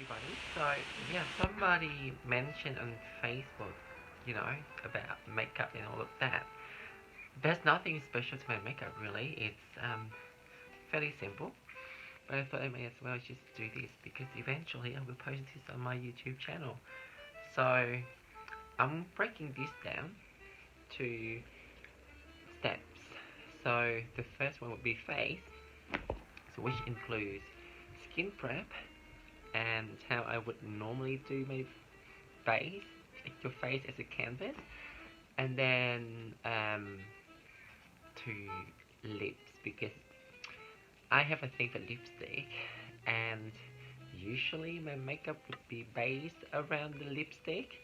everybody. So, yeah, somebody mentioned on Facebook, about makeup and all of that. There's nothing special to my makeup, really. It's fairly simple. But I thought I may as well just do this because eventually I will post this on my YouTube channel. So, I'm breaking this down to steps. So, the first one would be face, so which includes skin prep and how I would normally do my face, like your face as a canvas, and then to lips because I have a thing for lipstick, and usually my makeup would be based around the lipstick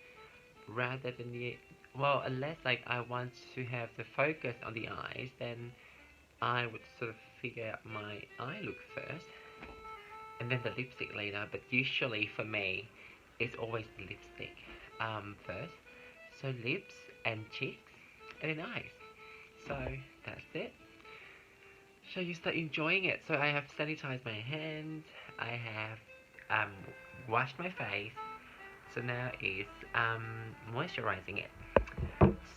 rather than unless like I want to have the focus on the eyes, then I would sort of figure out my eye look first and then the lipstick later. But usually for me, it's always the lipstick first. So lips and cheeks and then eyes. So that's it. So you start enjoying it. So I have sanitized my hands. I have washed my face. So now it's moisturizing it.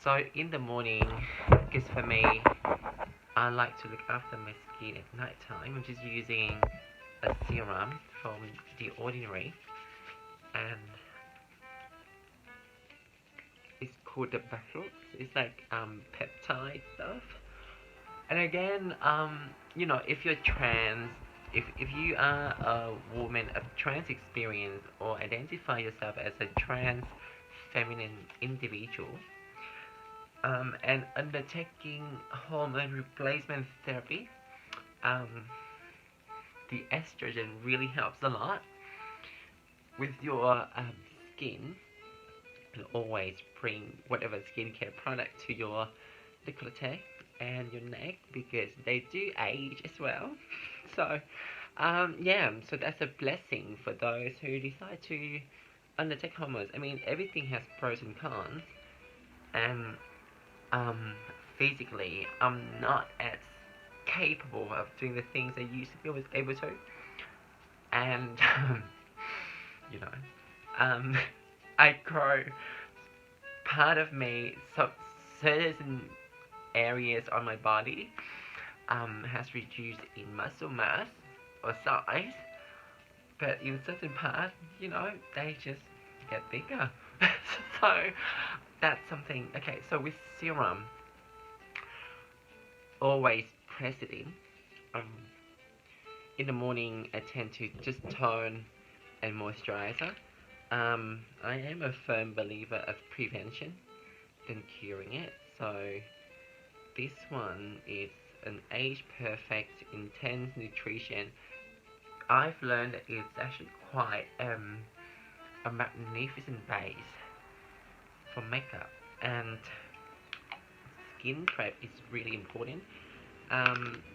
So in the morning, because for me, I like to look after my skin at night time. I'm just using a serum from The Ordinary, and it's called the Beyoutiful. It's like peptide stuff. And again, if you're trans, if you are a woman of trans experience or identify yourself as a trans feminine individual, and undertaking hormone replacement therapy, the estrogen really helps a lot with your skin. And always bring whatever skincare product to your décolleté and your neck because they do age as well. So, so that's a blessing for those who decide to undertake hormones. I mean, everything has pros and cons, and physically, I'm not as capable of doing the things I used to be able to, and you know, I grow. Part of me, so certain areas on my body has reduced in muscle mass or size, but in certain parts, they just get bigger. So that's something. Okay, so with serum, always press it in. In the morning, I tend to just tone and moisturizer. I am a firm believer of prevention than curing it. So this one is an age-perfect, intense nutrition. I've learned that it's actually quite a magnificent base for makeup, and skin prep is really important.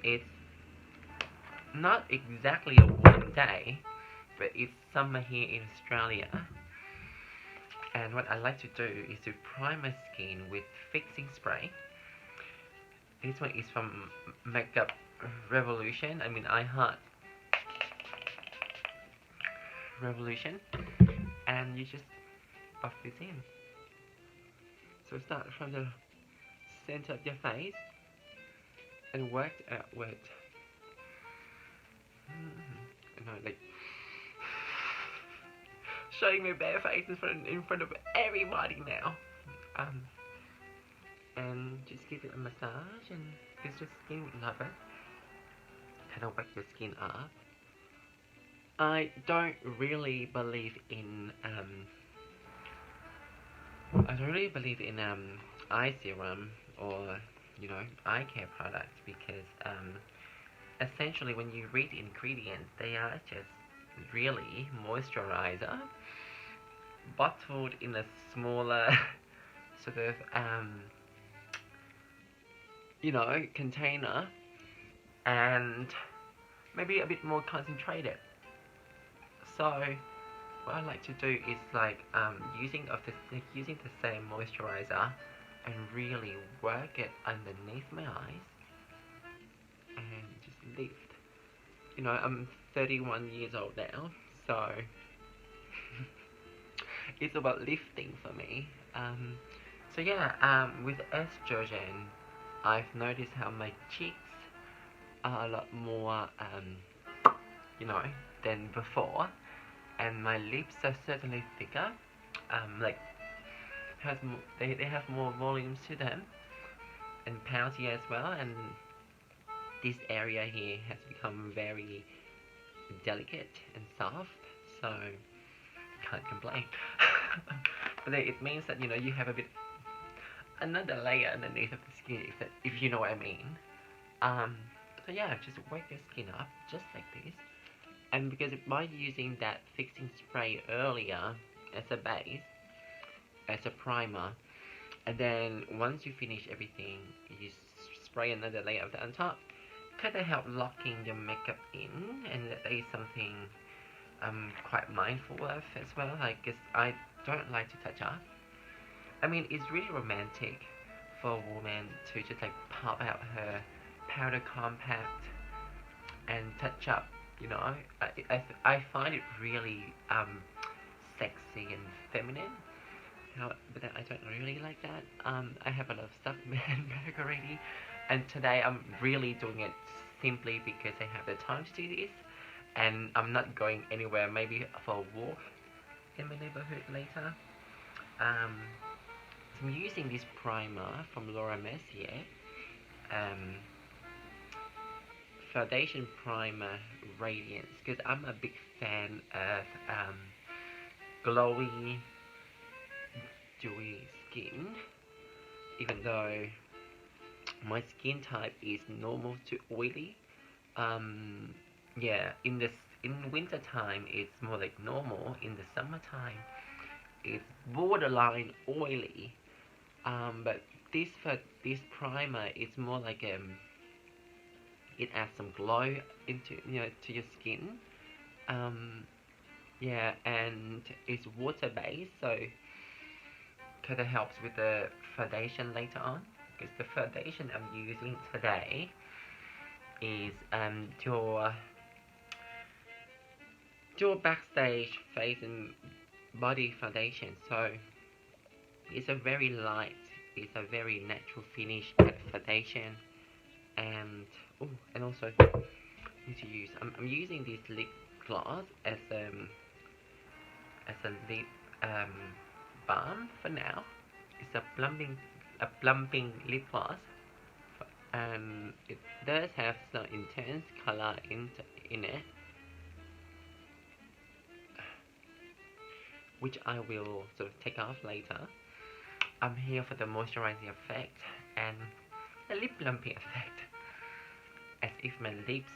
It's not exactly a warm day, but it's summer here in Australia, and what I like to do is to prime my skin with fixing spray. This one is from Makeup Revolution. I mean, I Heart Revolution, and you just buff this in. So start from the center of your face and work outward. Like showing my bare face in front of everybody now. And just give it a massage, and because your skin would love it. Kind of wake your skin up. I don't really believe in eye serum or eye care products because essentially when you read the ingredients, they are just really moisturizer bottled in a smaller sort of container, and maybe a bit more concentrated. So what I like to do is like using the same moisturizer and really work it underneath my eyes and just lift. I'm 31 years old now, so It's about lifting for me. So yeah, with estrogen, I've noticed how my cheeks are a lot more, you know, than before, and my lips are certainly thicker. Like they have more volumes to them, and pouty as well. And this area here has become very delicate and soft, so can't complain. But it means that you have a bit another layer underneath of the skin, if you know what I mean. So yeah, just wake your skin up just like this, and because by using that fixing spray earlier as a base, as a primer, and then once you finish everything, you spray another layer of that on top, kind of help locking your makeup in, and that is something I'm quite mindful of as well. Like, 'cause I don't like to touch up. I mean, it's really romantic for a woman to just like pop out her powder compact and touch up. I find it really sexy and feminine. But then I don't really like that. I have a lot of stuff in my handbag already, and today I'm really doing it simply because I have the time to do this, and I'm not going anywhere. Maybe for a walk in my neighborhood later. So I'm using this primer from Laura Mercier, Foundation Primer Radiance, because I'm a big fan of glowy, dewy skin, even though my skin type is normal to oily. Yeah, in winter time it's more like normal. In the summertime it's borderline oily. But this primer is more like it adds some glow into to your skin. Yeah, and it's water based, so kind of helps with the foundation later on. Because the foundation I'm using today is your Backstage Face and Body Foundation. So it's a very light, it's a very natural finish foundation, and also need to use. I'm using this lip gloss as a lip balm for now. It's a plumping lip gloss, and it does have some intense color in it, which I will sort of take off later. I'm here for the moisturizing effect and the lip plumping effect, as if my lips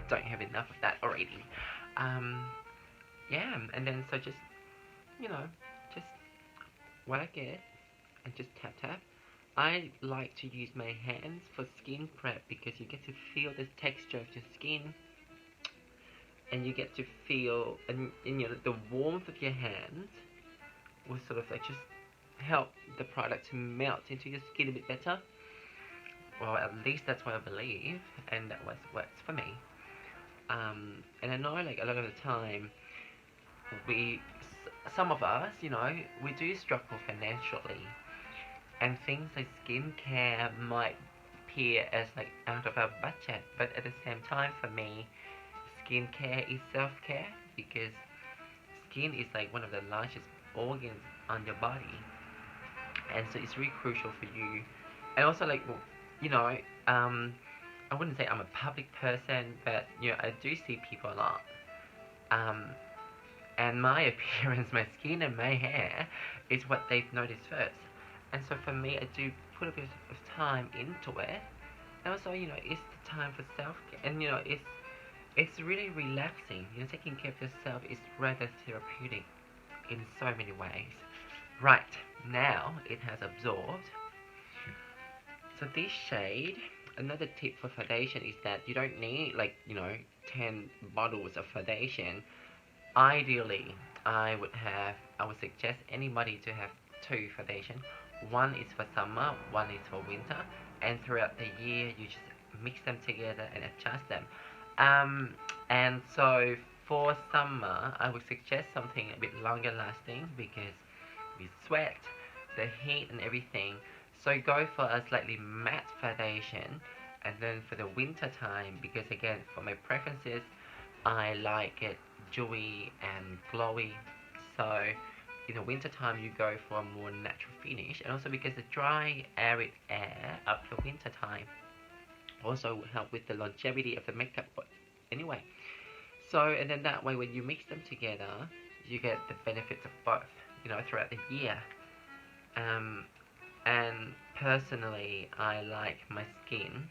don't have enough of that already. Yeah, and then so just just whack it and just tap. I like to use my hands for skin prep because you get to feel the texture of your skin, and you get to feel and the warmth of your hands will sort of like just help the product to melt into your skin a bit better. Well, at least that's what I believe, and that works for me. And I know like a lot of the time some of us, we do struggle financially, and things like skincare might appear as like out of our budget, but at the same time for me, skincare is self-care, because skin is like one of the largest organs on your body, and so it's really crucial for you. And also like, I wouldn't say I'm a public person, but I do see people a lot, and my appearance, my skin and my hair is what they've noticed first. And so for me, I do put a bit of time into it. And also, it's the time for self-care. And, it's really relaxing. Taking care of yourself is rather therapeutic in so many ways. Right, now it has absorbed. So this shade, another tip for foundation is that you don't need 10 bottles of foundation. Ideally, I would suggest anybody to have 2 foundation. One is for summer, one is for winter, and throughout the year you just mix them together and adjust them. And so for summer, I would suggest something a bit longer lasting because we sweat, the heat and everything. So go for a slightly matte foundation. And then for the winter time, because again, for my preferences, I like it dewy and glowy. So in the winter time, you go for a more natural finish. And also because the dry, arid air of the winter time also help with the longevity of the makeup anyway. So, and then that way when you mix them together, you get the benefits of both, throughout the year. And personally, I like my skin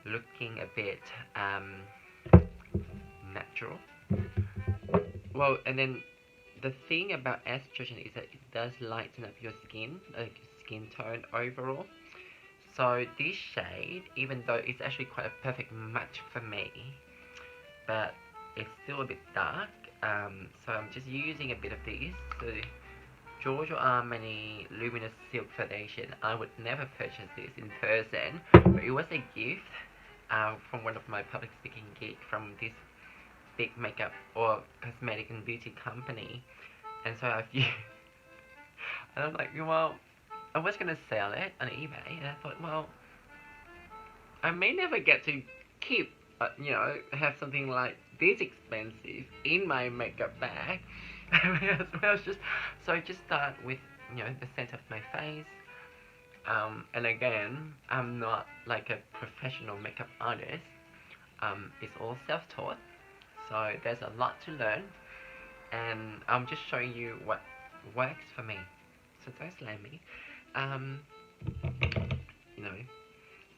looking a bit natural. Well, and then the thing about estrogen is that it does lighten up your skin, like skin tone overall. So this shade, even though it's actually quite a perfect match for me, but it's still a bit dark. So I'm just using a bit of this. So Giorgio Armani Luminous Silk Foundation. I would never purchase this in person, but it was a gift from one of my public speaking gigs from this big makeup or cosmetic and beauty company. And so I've used, and I'm like, well, I was gonna sell it on eBay, and I thought, well, I may never get to keep, have something like this expensive in my makeup bag. I was just start with, the center of my face. And again, I'm not like a professional makeup artist. It's all self-taught, so there's a lot to learn, and I'm just showing you what works for me. So don't blame me. You know,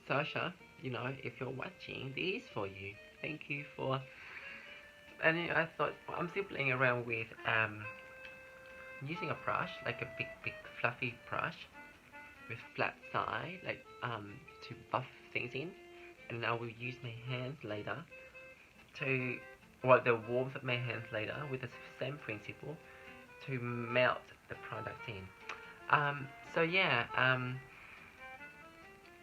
Sasha, if you're watching, this is for you. Thank you for. And I thought, well, I'm still playing around with using a brush, like a big fluffy brush with flat side, like to buff things in. And I will use my hands later to, the warmth of my hands later with the same principle to melt the product in. So yeah,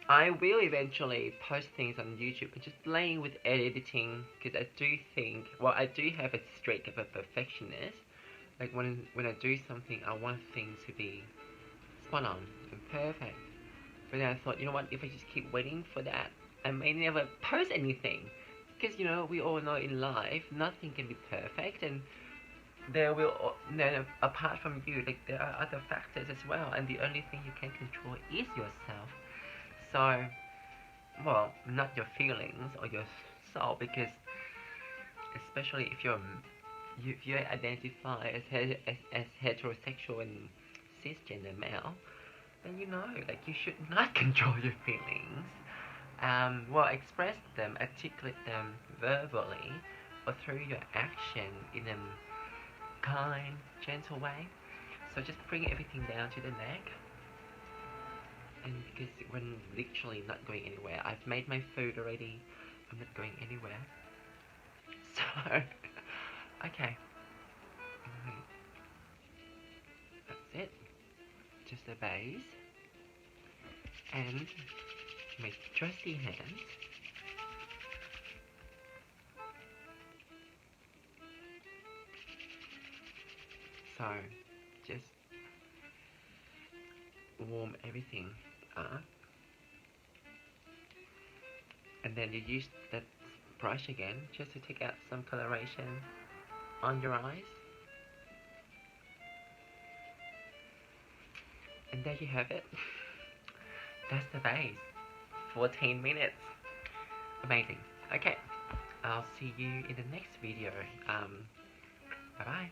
I will eventually post things on YouTube, but just playing with editing, because I do think, I do have a streak of a perfectionist. Like when I do something, I want things to be spot on and perfect. But then I thought, you know what, if I just keep waiting for that, I may never post anything. Because, we all know in life, nothing can be perfect, and there will, apart from you, like, there are other factors as well, and the only thing you can control is yourself. So, well, not your feelings or your soul, because especially if you identify as heterosexual and cisgender male, then like you should not control your feelings. Express them, articulate them verbally or through your action in a kind, gentle way. So just bring everything down to the neck. And because we're literally not going anywhere. I've made my food already. I'm not going anywhere. So, okay. That's it. Just a base. And my trusty hands. So, just warm everything up. And then you use that brush again just to take out some coloration on your eyes. And there you have it. That's the base. 14 minutes. Amazing. Okay. I'll see you in the next video. Bye bye.